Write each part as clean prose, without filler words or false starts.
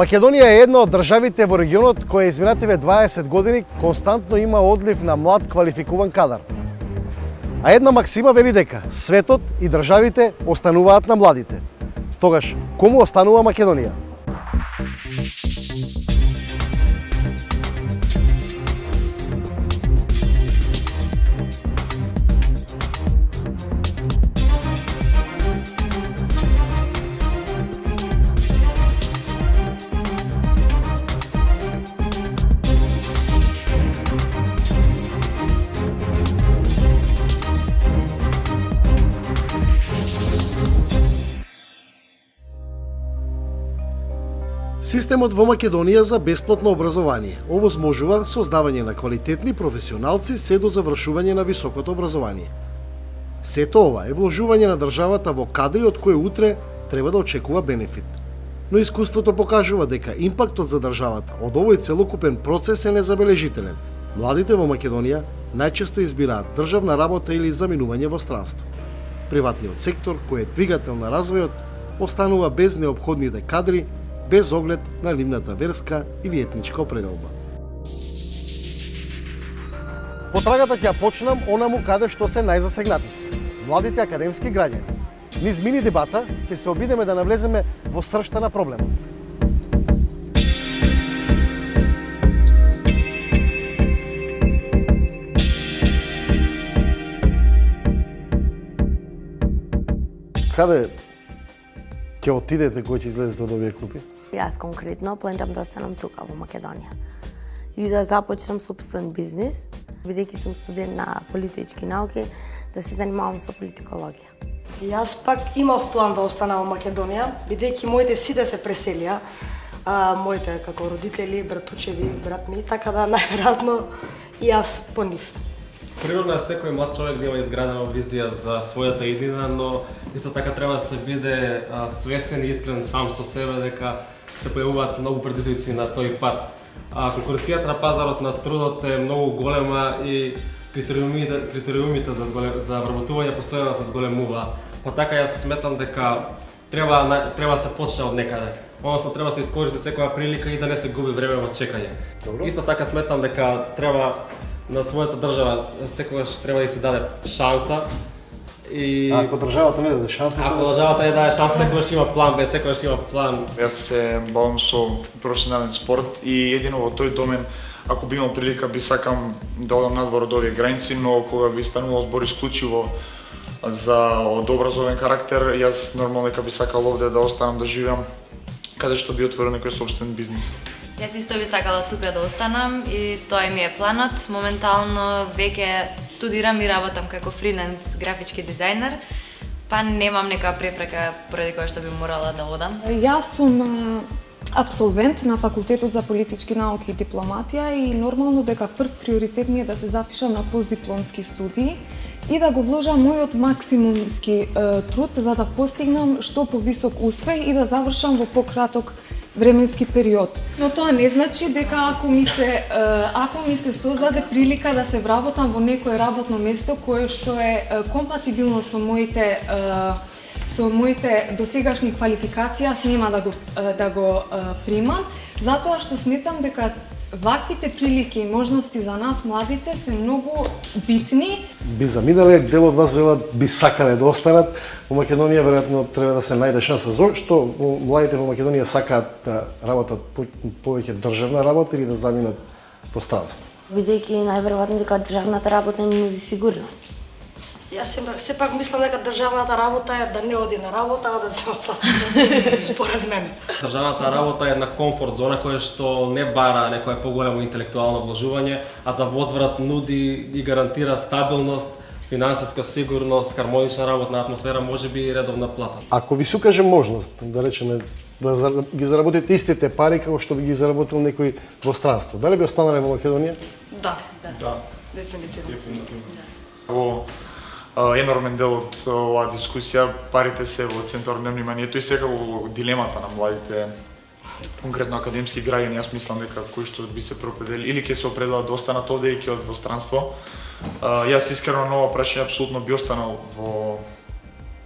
Македонија е една од државите во регионот која изминативе 20 години константно има одлив на млад квалификуван кадар. А една максима вели дека светот и државите остануваат на младите. Тогаш, кому останува Македонија? Системот во Македонија за бесплатно образование овозможува создавање на квалитетни професионалци се до завршување на високото образование. Сето ова е вложување на државата во кадри од кои утре треба да очекува бенефит. Но искуството покажува дека импактот за државата од овој целокупен процес е незабележителен. Младите во Македонија најчесто избираат државна работа или заминување во странство. Приватниот сектор, кој е двигател на развојот, останува без неопходните кадри, без оглед на нивната верска или етничка определба. Потрагата ќе ја почнам онаму каде што се најзасегнатите – младите академски граѓани. Низ мини дебата ќе се обидеме да навлеземе во сршта на проблемот. Каде ќе отидете кога ќе излезете од овие клупи? Јас конкретно планирам да останам тука во Македонија и да започнам сопствен бизнис, бидејќи сум студент на политички науки, да се занимавам со политикологија. Јас пак имав план да останам во Македонија, бидејќи моите сите се преселија, моите како родители, братучеви, брат ми, така да најверојатно и јас по нив. Природно е секој млад човек да има изградена визија за својата иднина, но исто така треба да се биде свесен и искрен сам со себе дека се појавуваат многу предизвици на тој пат. Конкуренцијата на пазарот на трудот е многу голема и критериумите за вработување постојано се зголемува. Па така јас сметам дека треба да се почне од некаде. Односно треба да се искористи секоја прилика и да не се губи време во чекање. Добро. Исто така сметам дека треба на својата држава секогаш треба да се даде шанса. И ако државата не даде шанса, ако државата не даде шанса, секогаш има план Б, секогаш има план. Јас се бавам со професионален спорт и едино во тој домен, ако би имал прилика, би сакам да одам надвор од овие граници, но кога би станувал збор исклучиво за од образовен карактер, јас нормално дека би сакал овде да останам да живеам, каде што би отворил некој собствен бизнис. Јас исто би сакала тука да останам и тоа ми е планот. Моментално веќе студирам и работам како фриленс графички дизајнер, па немам нека препрека поради која што би морала да одам. Јас сум апсолвент на факултетот за политички науки и дипломатија и нормално дека прв приоритет ми е да се запишам на постдипломски студии и да го вложам мојот максимумски труд за да постигнам што повисок успех и да завршам во пократок временски период. Но тоа не значи дека ако ми се создаде прилика да се вработам во некое работно место кое што е компатибилно со моите досегашни квалификации, јас нема да го примам, затоа што сметам дека ваквите прилики и можности за нас младите се многу битни. Би заминале, дел од вас велат би сакале да останат во Македонија, веројатно треба да се најде шанса. Зошто младите во Македонија сакаат да работат повеќе државна работа или да заминат по странство? Бидејќи најверојатно дека државната работа им нуди сигурност. Јас сепак мислам дека државната работа е да не оди на работа, а да заплати, според мене. Државната работа е една комфорт зона која што не бара некое поголемо интелектуално вложување, а за возврат нуди и гарантира стабилност, финансиска сигурност, хармонична работна атмосфера, можеби и редовна плата. Ако ви се укаже можност, да речеме, да ги заработите истите пари како што би ги заработил некој во странство, дали би останале во Македонија? Да. Дефинитивно. Енормен дел од оваа дискусија, парите се во центар на вниманието и секако дилемата на младите, конкретно академски граѓани, јас мислам дека кои што би се пропредели или ќе се определат да останат овде или ќе одат во странство. Јас искрено на ова прашање апсолутно би останал во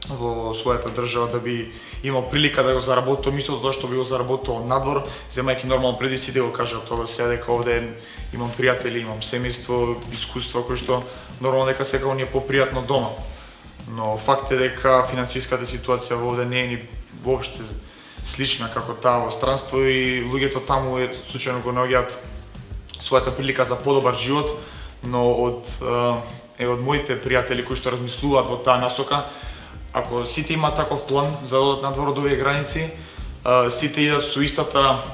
во својата држава да би имал прилика да го заработи мислото тоа што би го заработил надвор, земајќи нормално преди сите го кажав тоа се дека овде имам пријатели, имам семејство, искуство кои што нормално дека секако ни е попријатно дома. Но факт е дека финансиската ситуација во овде не е ни воопште слична како таа во странство и луѓето таму случајно го наоѓаат својата прилика за подобар живот, но од моите пријатели кои што размислуваат во таа насока, ако сите имаат таков план за да одат надвор од овие граници, сите идат со истата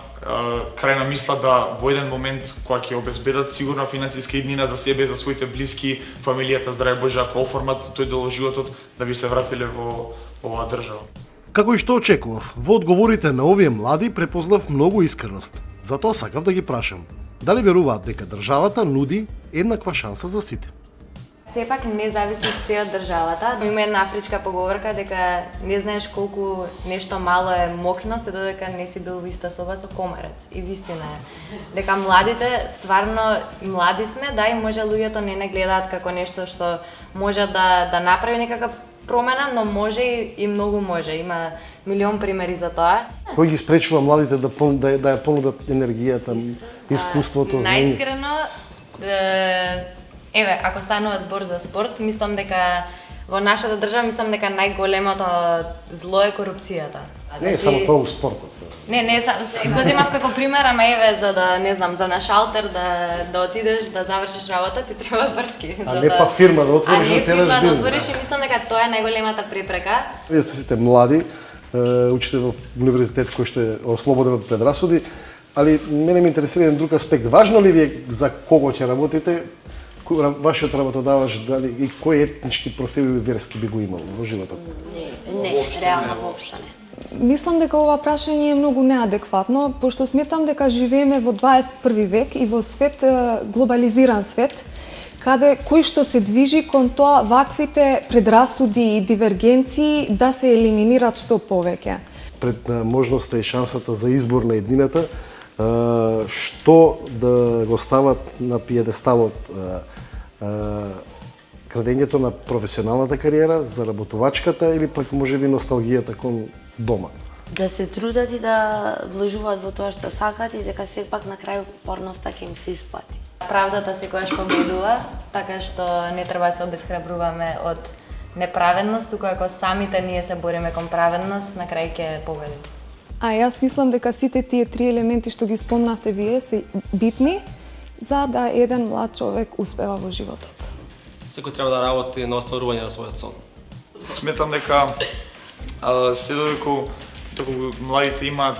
крајна мисла да во еден момент кога ќе обезбедат сигурна финансиска иднина за себе и за своите блиски, фамилијата, здраве Боже, ако оформат тој дел од животот, да би се вратиле во оваа држава. Како и што очекував, во одговорите на овие млади препознав многу искреност. Затоа сакав да ги прашам, дали веруваат дека државата нуди еднаква шанса за сите? Сепак не зависи се од државата. Има една афричка поговорка дека не знаеш колку нешто мало е мокно се додека не си бил во иста соба со комарец. И вистина е дека младите стварно млади сме, да, и може луѓето не гледаат како нешто што може да направи некаква промена, но може и многу може. Има милион примери за тоа. Кој ги спречува младите да ја понудат енергијата, искуството, знаење? Наискрено, еве, ако станува збор за спорт, мислам дека во нашата држава мислам дека најголемото зло е корупцијата. Не е само тоа у спортот. Не, го земав како пример, ама еве за да, не знам, за на шалтер да отидеш да завршиш работа, ти треба врски. А не па фирма да отвориш да тераш бизнес. А не фирма да отвориш и мислам дека тоа е најголемата препрека. Вие сте сите млади, учите во универзитет кој што е ослободен од предрасуди, али мене ме интересира еден друг аспект. Важно ли ви е за кого ќе работите? Вашиот работодавач, дали и кој етнички профил или верски би го имал во животот? Не, реално воопшто не. Мислам дека ова прашање е многу неадекватно, пошто сметам дека живееме во 21 век и во свет, глобализиран свет, каде кој што се движи кон тоа ваквите предрасуди и дивергенции да се елиминират што повеќе. Пред можноста и шансата за избор на еднината, што да го стават на пиедесталот градењето на професионалната кариера, заработувачката или пак можеби носталгијата кон дома? Да се трудат и да вложуваат во тоа што сакаат и дека сепак на крај порноста ќе им се исплати. Правдата секогаш победува, така што не треба да се обесхрабруваме од неправедност, туку ако самите ние се бориме кон праведност, на крај ќе победиме. А јас мислам дека сите тие три елементи што ги спомнавте вие се битни за да еден млад човек успева во животот. Секој треба да работи на остварување на својот сон. Сметам дека се додека младите имаат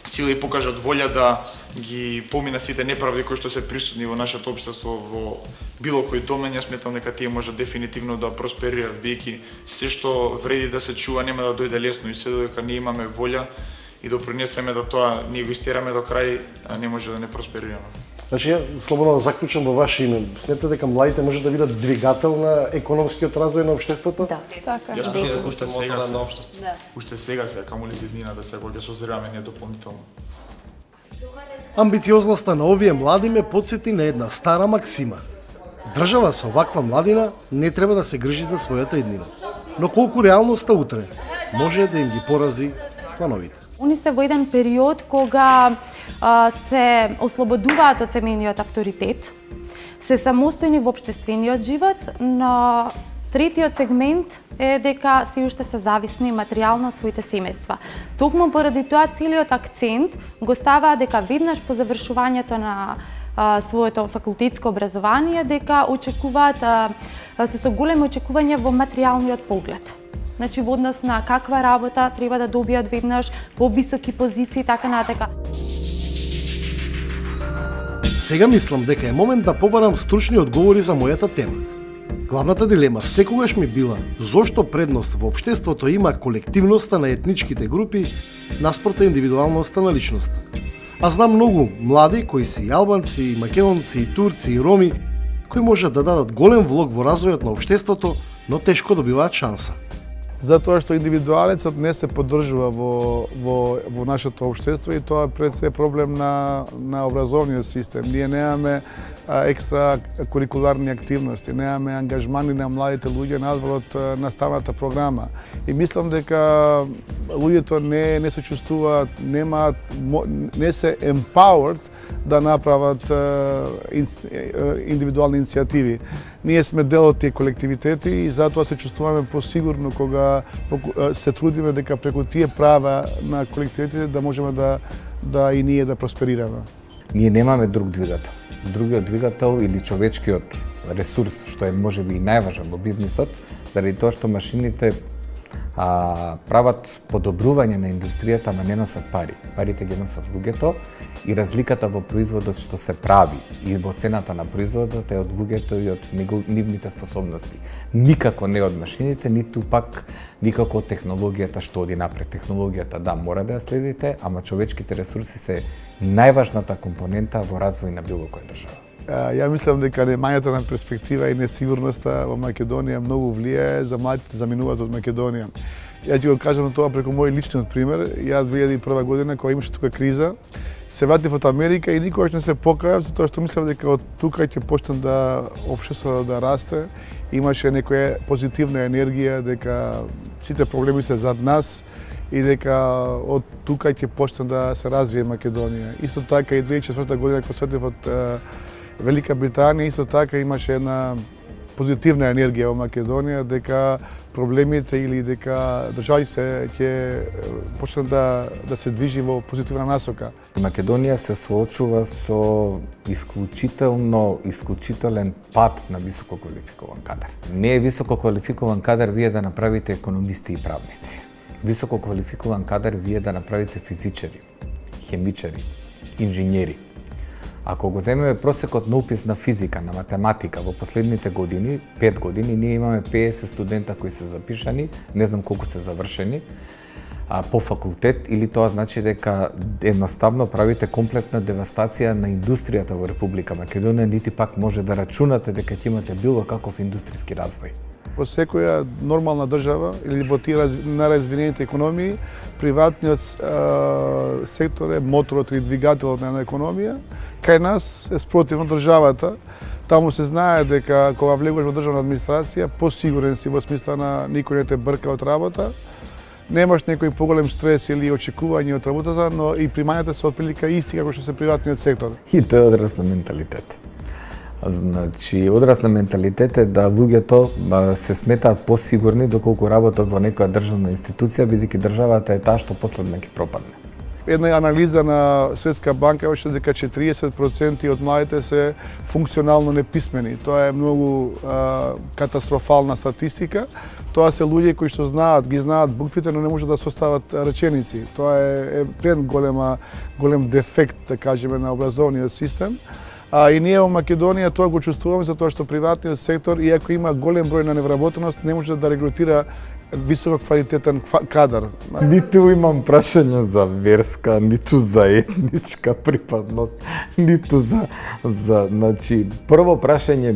сила и покажат волја да ги помина сите неправди кои што се присутни во нашето општество во било кој домен, јас сметам дека тие можат дефинитивно да просперираат, бидејќи се што вреди да се чува нема да дојде лесно и се додека ние имаме волја и допринесеме да тоа ние го истераме до крај, не може да не просперираме. Значи, ја слободно да заклучам во ваше име. Сметате дека младите може да бидат двигател на економскиот развој на општеството? Да. Така. Уште сега се, камоли за иднина да се го ќе созреваме ние дополнително. Амбициозноста на овие млади ме подсети на една стара максима. Држава со ваква младина не треба да се грижи за својата иднина. Но колку реалноста утре може да им ги порази плановите. Они се во еден период кога се ослободуваат од семејниот авторитет, се самостојни во општествениот живот, но третиот сегмент е дека се уште се зависни материјално од своите семејства. Токму поради тоа целиот акцент го ставаа дека веднаш по завршувањето на своето факултетско образование дека очекуваат се со големи очекувања во материјалниот поглед. Значи во однос на каква работа треба да добијат веднаш, во високи позиции, така натака. Сега мислам дека е момент да побарам стручни одговори за мојата тема. Главната дилема секогаш ми била зошто предност во општеството има колективноста на етничките групи наспроти индивидуалноста на личноста. А знам многу млади кои се и албанци, и македонци, и турци, и роми, кои можат да дадат голем влог во развојот на општеството, но тешко добиваат шанса. затоа што индивидуалецот не се поддржува во нашето општество и тоа пред се проблем на образовниот систем. Ние немаме екстра курикуларни активности, немаме ангажмани на младите луѓе надвор од наставната програма. И мислам дека луѓето не се чувствуваат, не се empowered да направат индивидуални иницијативи. Ние сме дел од тие колективитети и затоа се чувствуваме посигурно кога се трудиме дека преку тие права на колективитетите да можеме да и ние да просперираме. Ние немаме друг двигател. Другиот двигател или човечкиот ресурс, што е можеби и најважен во бизнисот, заради тоа што машините прават подобрување на индустријата, ама не носат пари. Парите ги носат луѓето и разликата во производот што се прави и во цената на производот е од луѓето и од нивните способности. Никако не од машините, ниту пак никако од технологијата што оди напред. Технологијата да, мора да ја следите, ама човечките ресурси се најважната компонента во развој на било која држава. Ја мислам дека немањето на перспектива и несигурноста во Македонија многу влијае за младите да заминуваат од Македонија. Ја ќе го кажам тоа преку мој личниот пример. Ја 2001 година кога имаше тука криза, се вратив од Америка и никогаш не се покајав затоа што мислам дека од тука ќе почне да општеството да расте. Имаше некоја позитивна енергија дека сите проблеми се зад нас и дека од тука ќе почне да се развие Македонија. Исто така и 2004 година кога седев од Велика Британија, исто така имаше една позитивна енергија во Македонија дека проблемите или дека државите ќе почне да се движи во позитивна насока. Македонија се соочува со исклучителен пат на висококвалификован кадар. Не е висококвалификован кадар вие да направите економисти и правници. Висококвалификован кадар вие да направите физичари, хемичари, инженери. Ако го земеме просекот на упис на физика, на математика во последните години, 5 години, ние имаме 50 студента кои се запишани, не знам колку се завршени, по факултет, или тоа значи дека едноставно правите комплетна девастација на индустријата во Република Македонија, нити пак може да рачунате дека ќе имате било каков индустријски развој. Во секоја нормална држава или во тие наразвинените економии, приватниот сектор е моторот или двигателот на една економија. Кај нас е спротивно државата. Таму се знае дека кога влегуваш во државна администрација, посигурен си во смисла на никој не те брка од работа. Немаш некој поголем стрес или очекување од работата, но и примањата се отприлика исти како што се приватниот сектор. И тоа е одраз на менталитет. Значи, одраз на менталитет е да луѓето се сметаат посигурни доколку работат во некоја државна институција, бидејќи државата е таа што последна ќе пропадне. Една анализа на Светска банка беше дека 40% од младите се функционално неписмени. Тоа е многу катастрофална статистика. Тоа се луѓе кои што ги знаат буквите, но не можат да состават реченици. Тоа е голем дефект, да кажеме, на образовниот систем. И ние во Македонија тоа го чувствуваме затоа што приватниот сектор, иако има голем број на невработеност, не може да регрутира високо квалитетен кадар. Ниту имам прашање за верска, ниту за етничка припадност, ниту за значи прво прашање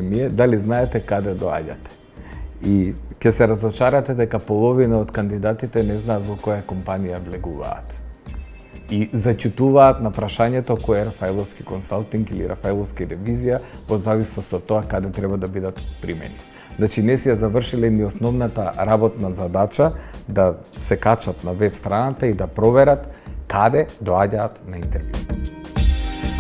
ми е дали знаете каде доаѓате. И ќе се разочарате дека половина од кандидатите не знаат во која компанија влегуваат. И зачутуваат на прашањето кој е Рафаеловски консалтинг или Рафаеловски ревизија во зависност од тоа каде треба да бидат примени. Значи не си ја завршиле ни основната работна задача да се качат на веб страната и да проверат каде доаѓаат на интервју.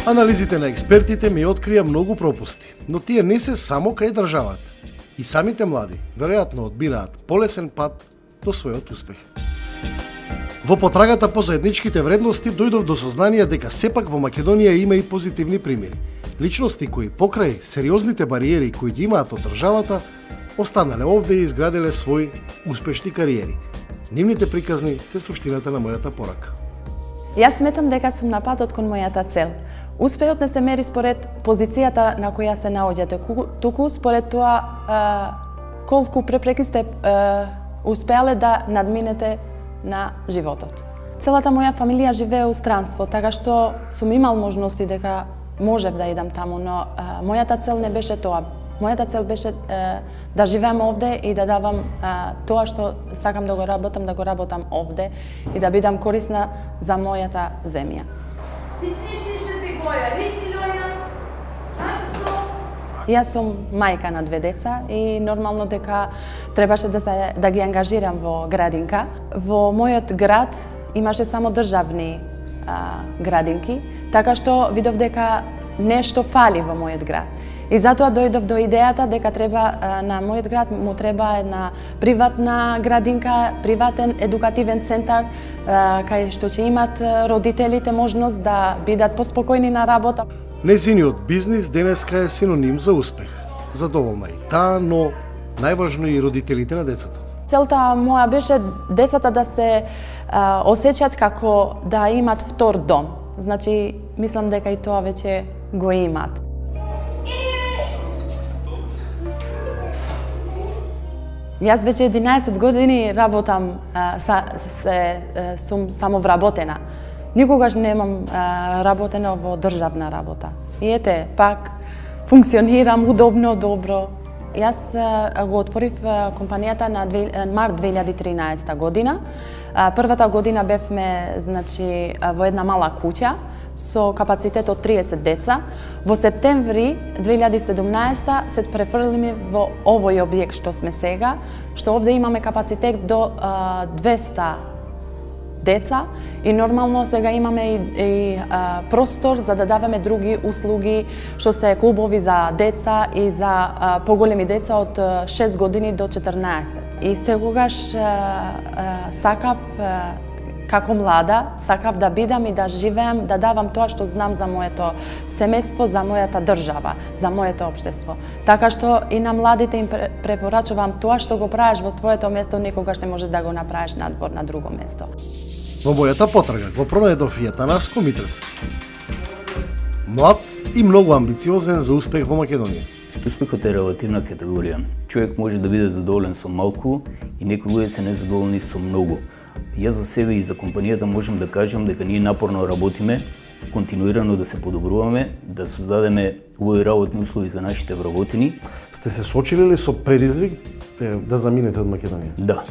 Анализите на експертите ми открија многу пропусти, но тие не се само кај државата. И самите млади веројатно одбираат полесен пат до својот успех. Во потрагата по заедничките вредности дојдов до сознание дека сепак во Македонија има и позитивни примери. Личности кои покрај сериозните бариери кои ги имаат од државата, останале овде и изграделе свои успешни кариери. Нивните приказни се суштината на мојата порака. Јас сметам дека сум на патот кон мојата цел. Успехот не се мери според позицијата на која се наоѓате, туку според тоа колку препреки сте успеале да надминете на животот. Целата моја фамилија живее у странство, така што сум имал можности дека можев да идам таму, но мојата цел не беше тоа. Мојата цел беше да живеам овде и да давам тоа што сакам да го работам овде и да бидам корисна за мојата земја. Јас сум мајка на 2 деца и нормално дека требаше да ги ангажирам во градинка. Во мојот град имаше само државни градинки, така што видов дека нешто фали во мојот град. И затоа дојдов до идејата дека треба на мојот град му треба една приватна градинка, приватен едукативен центар, кај што ќе имат родителите можност да бидат поспокојни на работа. Незиниот бизнис денеска е синоним за успех. Задоволна и таа, но најважно и родителите на децата. Целта моја беше децата да се осеќаат како да имат втор дом. Значи, мислам дека и тоа веќе го имаат. Јас веќе 11 години работам, сум самовработена. Никогаш немам работено во државна работа. И ете, пак функционирам удобно, добро. Јас го отворив компанијата на март 2013 година. Првата година бевме, значи, во една мала куќа со капацитет од 30 деца. Во септември 2017 се префрлиме во овој објект што сме сега, што овде имаме капацитет до 200 деца и нормално сега имаме и простор за да даваме други услуги, што се клубови за деца и за поголеми деца од 6 години до 14. И секогаш сакав како млада, сакав да бидам и да живеам, да давам тоа што знам за моето семејство, за мојата држава, за моето општество. Така што и на младите им препорачувам тоа што го правиш во твоето место, никогаш не можеш да го направиш надвор на друго место. Во мојата потрага го пронајдов и Атанаско Митревски. Млад и многу амбициозен за успех во Македонија. Успехот е релативна категорија. Човек може да биде задоволен со малку и некои луѓе се незадоволни со многу. Јас за себе и за компанијата можам да кажам дека ние напорно работиме, континуирано да се подобруваме, да создадеме убави работни услови за нашите вработени. Сте се сочили ли со предизвик да заминете од Македонија? Да.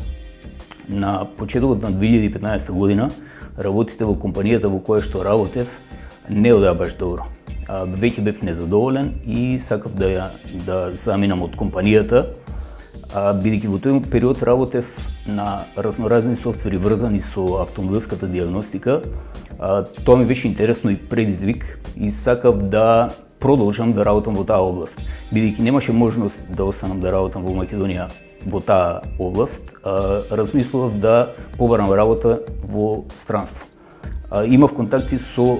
На почетокот на 2015 година работите во компанијата во која што работев не одеа баш добро. Веќе бев незадоволен и сакав да заминам од компанијата, бидејќи во тој период работев на разноразни софтвери врзани со автомобилската диагностика. Тоа ми беше интересно и предизвик и сакав да продолжам да работам во таа област. Бидејќи немаше можност да останам да работам во Македонија во таа област, размислував да побарам работа во странство. Имав контакти со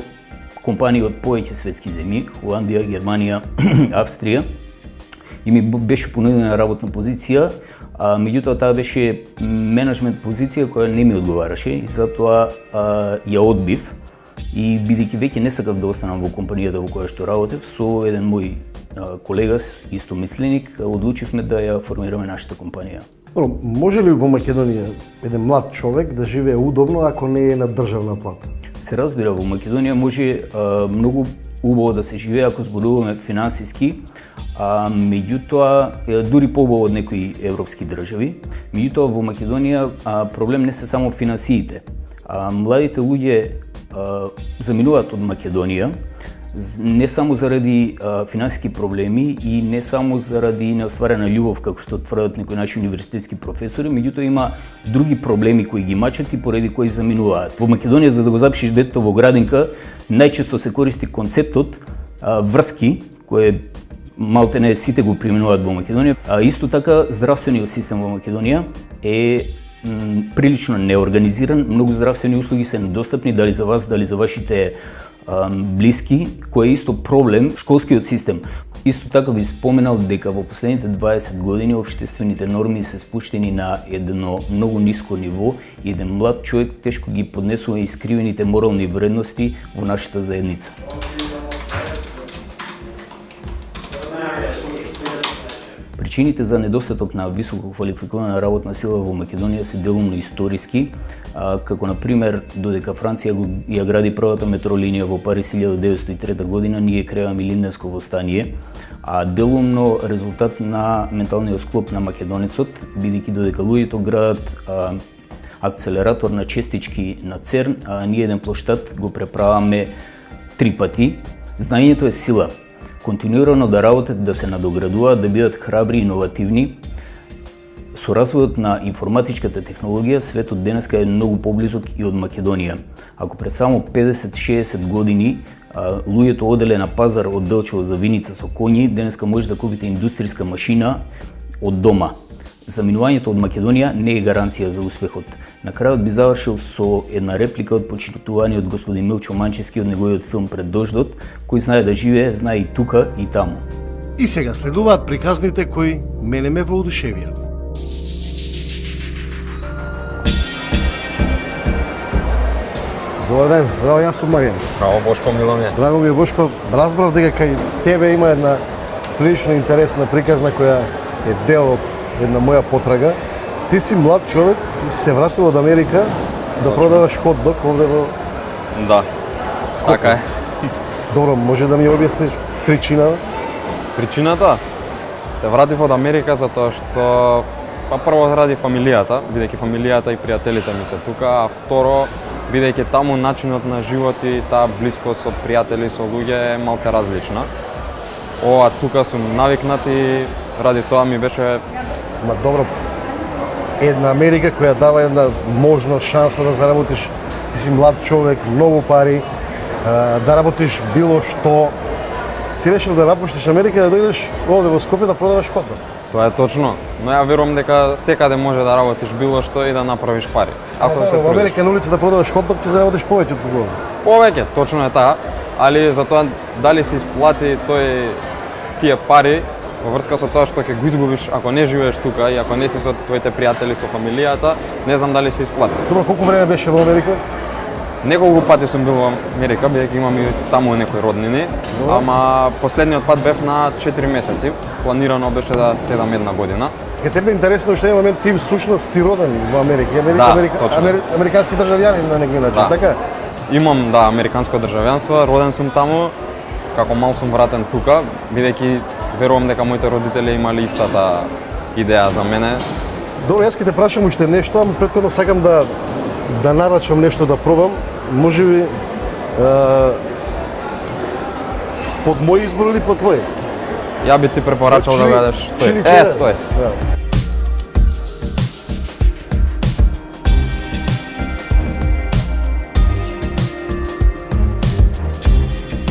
компании од повеќе светски земји, Холандија, Германија, Австрија, и ми беше понудена работна позиција, меѓутоа таа беше менеджмент позиција која не ми одговараше и затоа ја одбив. И бидејќи веќе не сакав да останам во компанијата во која што работев, со еден мој колега, истомисленик, одлучивме да ја формираме нашата компанија. Може ли во Македонија еден млад човек да живее удобно ако не е на државна плата? Се разбира, во Македонија може многу убаво да се живее ако зборуваме финансиски, меѓутоа дури поубаво од некои европски држави. Меѓутоа во Македонија проблем не се само финансиите. Младите луѓе заминуваат од Македонија не само заради финансиски проблеми и не само заради неостварена љубов, како што тврдат некои наши универзитетски професори, меѓутоа има други проблеми кои ги мачат и поради кои заминуваат. Во Македонија, за да го запишеш детето во градинка, најчесто се користи концептот врски, кој малтене сите го применуваат во Македонија. Исто така, здравствениот систем во Македонија е прилично неорганизиран, многу здравствени услуги се недостапни дали за вас, дали за вашите блиски, кој е исто проблем школскиот систем. Исто така би споменал дека во последните 20 години општествените норми се спуштени на едно многу ниско ниво и еден млад човек тешко ги поднесува искривените морални вредности во нашата заедница. Причините за недостаток на високо квалификувана работна сила во Македонија се делумно историски, како на пример додека Франција ја гради првата метролинија во Париз 1903 година, ние креаме Линденско востание, а делумно резултат на менталниот склоп на македонецот, бидејќи додека луѓето градат акцелератор на честички на ЦЕРН, а ние еден плоштад го преправаме 3 пати. Знаењето е сила. Континуирано да работат, да се надоградуваат, да бидат храбри и иновативни. Со развојот на информатичката технологија, светот денеска е многу поблизок и од Македонија. Ако пред само 50-60 години луѓето оделе на пазар од Делчево за виница со коњи, денеска може да купите индустријска машина од дома. Заминувањето од Македонија не е гаранција за успехот. На крајот би завршил со една реплика од почитуваниот господин Милчо Манчевски од неговиот филм Пред дождот, кој знае да живее, знае и тука и таму. И сега следуваат приказните кои мене ме воодушевија. Добар ден, здраво, јас сум Маријан. Браво, Бошко, мило ми е. Драго ми е, Бошко, разбрав дека кај тебе има една прилично интересна приказна која е дел од една моја потрага. Ти си млад човек и си се вратил од Америка да продаваш хот-дог овде во Да, Скопје. така е. Добро, може да ми објасниш причината? Причината? Се вратив од Америка затоа што прво заради фамилијата, бидејќи фамилијата и пријателите ми се тука, а второ, бидејќи таму начинот на живот и таа блискост со пријатели, со луѓе е малце различна. Ова тука сум навикнат и ради тоа ми беше... Ма добро, една Америка која дава една можност, шанса да заработиш, ти си млад човек, многу пари, да работиш било што. Си решил да напуштиш Америка, да дојдеш овде во Скопје да продаваш хот-дог. Тоа е точно, но ја верувам дека секаде може да работиш било што и да направиш пари. Ако се Во трудиш. Америка на улица да продаваш хот-дог, ќе заработиш повеќе од кога. Повеќе, точно е таа, али за тоа дали се исплати тие пари во врска со тоа што ќе го изгубиш ако не живееш тука и ако не си со твоите пријатели, со фамилијата, не знам дали се исплати. Добро, колку време беше во Америка? Неколку пати сум бил во Америка, бидејќи имам и таму некои роднини, ама последниот пат бев на 4 месеци, планирано беше да седам една година. Ке тебе е интересно што имаме ти всушност си роден во Америка. Да, точно. Американски државјанин на некој начин, Да. така? Имам, да, американско државјанство, роден сум таму, како мал сум вратен тука, бидејќи верувам дека моите родители имале истата идеја за мене. Добро, јас ќе те прашам уште нешто, ама претходно сакам да нарачам нешто да пробам. Можеби под мој избор или под твој? Ја би ти препорачал да гадеш тој. Чили Тој. Да.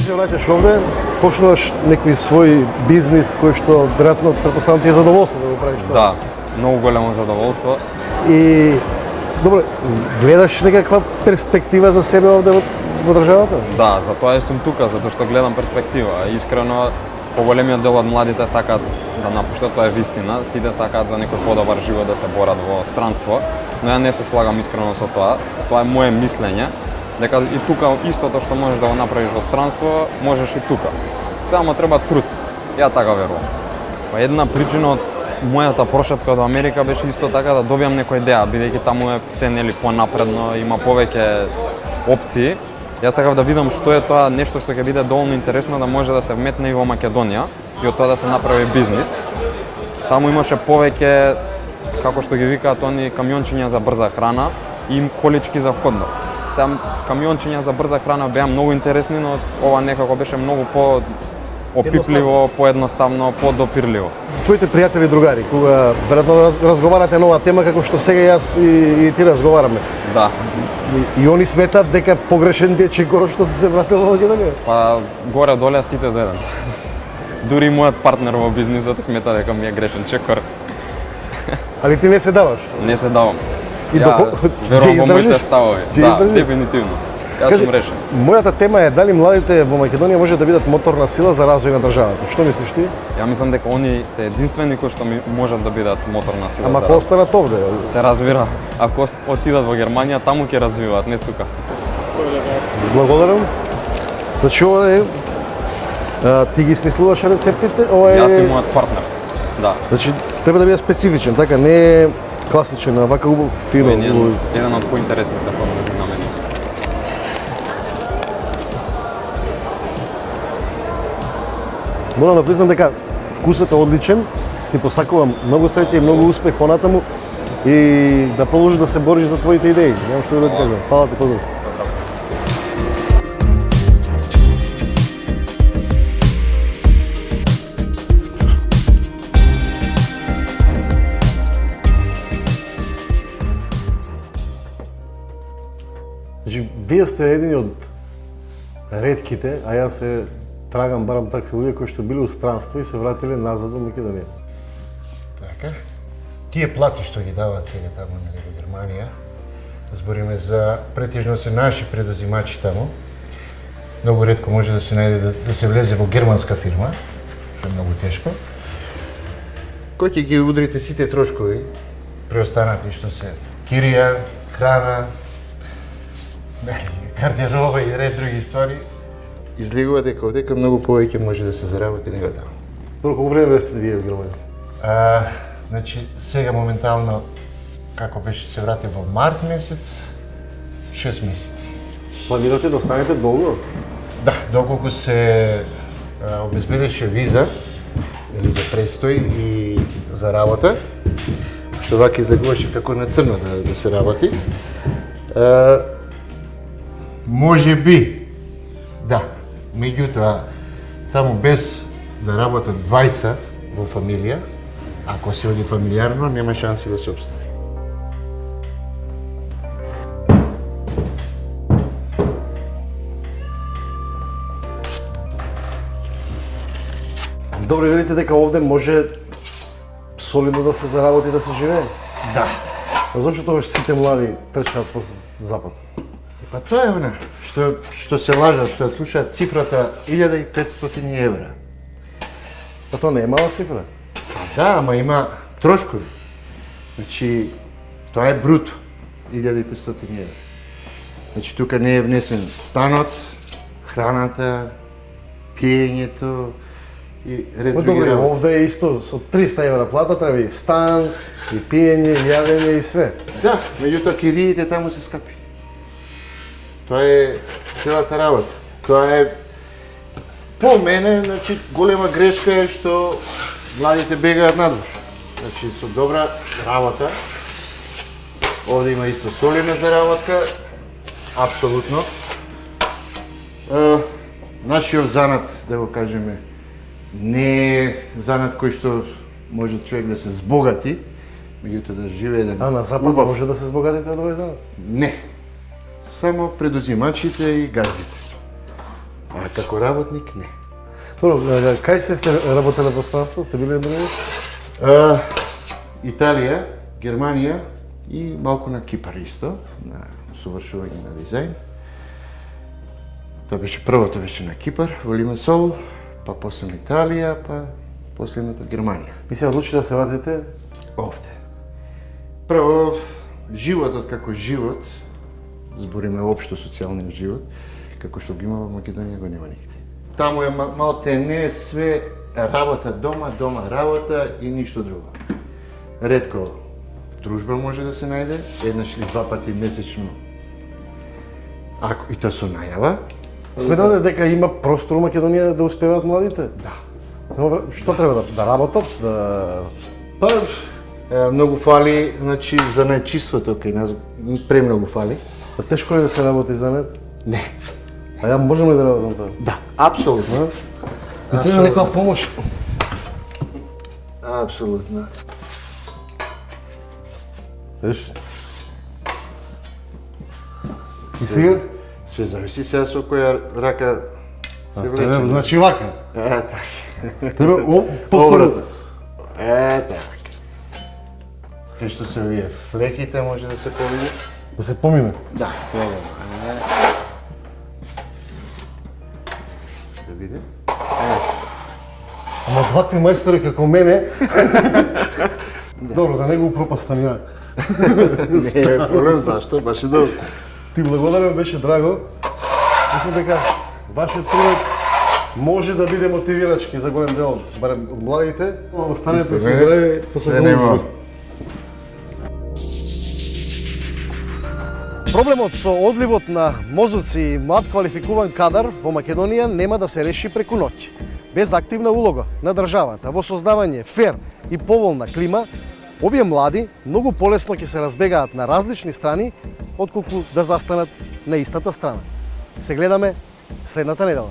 Се враќаш овде, почнуваш некој свој бизнис кој што веројатно претпоставам ти е задоволство да го правиш тоа. Да, многу големо задоволство. И добро, гледаш некаква перспектива за себе овде во државата? Да, затоа и сум тука, затоа што гледам перспектива. Искрено, поголемиот дел од младите сакаат да напуштат, тоа е вистина. Сите сакаат за некој подобар живот да се борат во странство, но ја не се слагам искрено со тоа. Тоа е моje мислење, дека и тука истото што можеш да го направиш во странство, можеш и тука. Само треба труд. Ја така верувам. Па една причина од мојата прошетка до Америка беше исто така да добијам некоја идеја, бидејќи таму е се нели понапредно, има повеќе опции. Јас сакав да видам што е тоа нешто што ќе биде доволно интересно да може да се вметне и во Македонија и од тоа да се направи бизнис. Таму имаше повеќе, како што ги викаат они, камиончиња за брза храна и колички за хот-дог. Сега камиончиња за брза храна беа многу интересни, но ова некако беше многу опипливо, поедноставно, подопирливо. Твоите пријатели и другари, кога веројатно разговарате на оваа тема како што сега јас и ти разговараме. Да. И они сметат дека погрешен дечко што се вратил во Македонија? Па горе-доле сите до еден. Дури и мојот партнер во бизнисот смета дека ми е грешен чекор. Али ти не се даваш? Не се давам. И верувам во моите ставови. Да, дефинитивно. Јас сум решен. Мојата тема е дали младите во Македонија може да бидат моторна сила за развој на државата. Што мислиш ти? Ја мислам дека они се единствени кои што можат да бидат моторна сила. Ама за ако останат овде? Се разбира. Ако отидат во Германија, таму ќе развиваат, не тука. Благодарам. Значи ова е ти ги смислуваш рецептите? Ова е... Јас и мојот партнер. Да. Значи, треба да биде специфичен, така, не е класичен, а вака убав фино. Еден од поинтересните подрази на мене. Морам да признам дека вкусот е одличен, ти посакувам многу среќа и многу успех понатаму и да продолжиш да се бориш за твоите идеи. Немам што да ти кажам. Фала ти, поздрав. Значи, вие сте едни од ретките, а јас се трагам барам такви луѓе кои што били у странство и се вратиле назад во Македонија. Така. Тие плати што ги даваат сега таму на Германија, збориме за претежно се наши предузимачи таму. Многу ретко може да се најде да се влезе во германска фирма, што е многу тешко. Кој ќе ги удрите сите трошкови, преостанати што се кирија, храна, гардероба и ред други ствари, излегува дека овдека многу повеќе може да се заработи него таму. Добро, колку време бевте вие во Германија? Значи, сега моментално, како беше се вратив во март месец, 6 месеци. Планирате да останете долго? Да, доколку се обезбедеше виза, или за престој и за работа, што вака излегуваше како на црно да се работи. Може би, да, меѓутоа, таму без да работат двајца во фамилија, ако се оди фамилиарно, нема шанси да се обстане. Добро, велите дека овде може солидно да се заработи, да се живее? Да. А зошто тогаш сите млади трчаат по запад? Па тоа е она, што се лажат, што ја слушаат цифрата 1500 евра. Па тоа не е мала цифра? Да, ама има трошкови. Значи, тоа е бруто, 1500 евра. Значи, тука не е внесен станот, храната, пиењето и ред други Добре, работи. овде е исто, со 300 евра плата треба и стан, и пиење, и јадење и све. Да, меѓутоа кириите таму се скапи. Тоа е целата работа. Тоа е по мене, значи, голема грешка е што младите бегаат надвор. Значи, со добра работа, овде има исто солидна заработка, апсолутно. Нашиот занат, да го кажеме, не е занат кој што може човек да се збогати, меѓутоа да живее еден А на запад може да се збогатите од овој занат? Не. Само предузимачите и газдите. А како работник, не. Добро, кај се сте работеле во странство? Сте били други? Италија, Германија и малку на Кипар исто, на совршување на дизајн. Тоа беше првото беше на Кипар, во Лимасол, па после Италија, па последното Германија. И се одлучите да се вратите? Овде. Прво, животот како живот, збориме општо социјалниот живот, како што го има во Македонија, го нема нигде. Таму е малте не све работа дома, дома работа и ништо друго. Ретко дружба може да се најде, еднаш или два пати месечно. Ако и тоа со најава. Сметате дека има простор у Македонија да успеваат младите? Да. Што треба да работат, да Па, многу фали, значи, за најчиството кај нас, премногу фали. Па тешко ли да се работи за нет? Не. А ја можам ли да работам тоа? Да, апсолутно. И треба некоја помош. Апсолутно. Виж? И сега? Све зависи сега со која рака се влече. Треба, значи вака. Така. Треба повторно. Така. Кај што се овие флеките може да се помине? Да се помине? Да, слободно. Да видим. Ама вакви мајстори како мене... Добро, да не го упропастам ја. Не е проблем, зашто? Баш е добро. Ти благодарам, беше драго. Мислам дека вашиот пример може да биде мотивирачки за голем дел, барем од младите. Останете Исто, се здрави, па се нема. голем. Проблемот со одливот на мозоци и млад квалификуван кадар во Македонија нема да се реши преку ноќ. Без активна улога на државата во создавање фер и поволна клима, овие млади многу полесно ќе се разбегаат на различни страни отколку да застанат на истата страна. Се гледаме следната недела.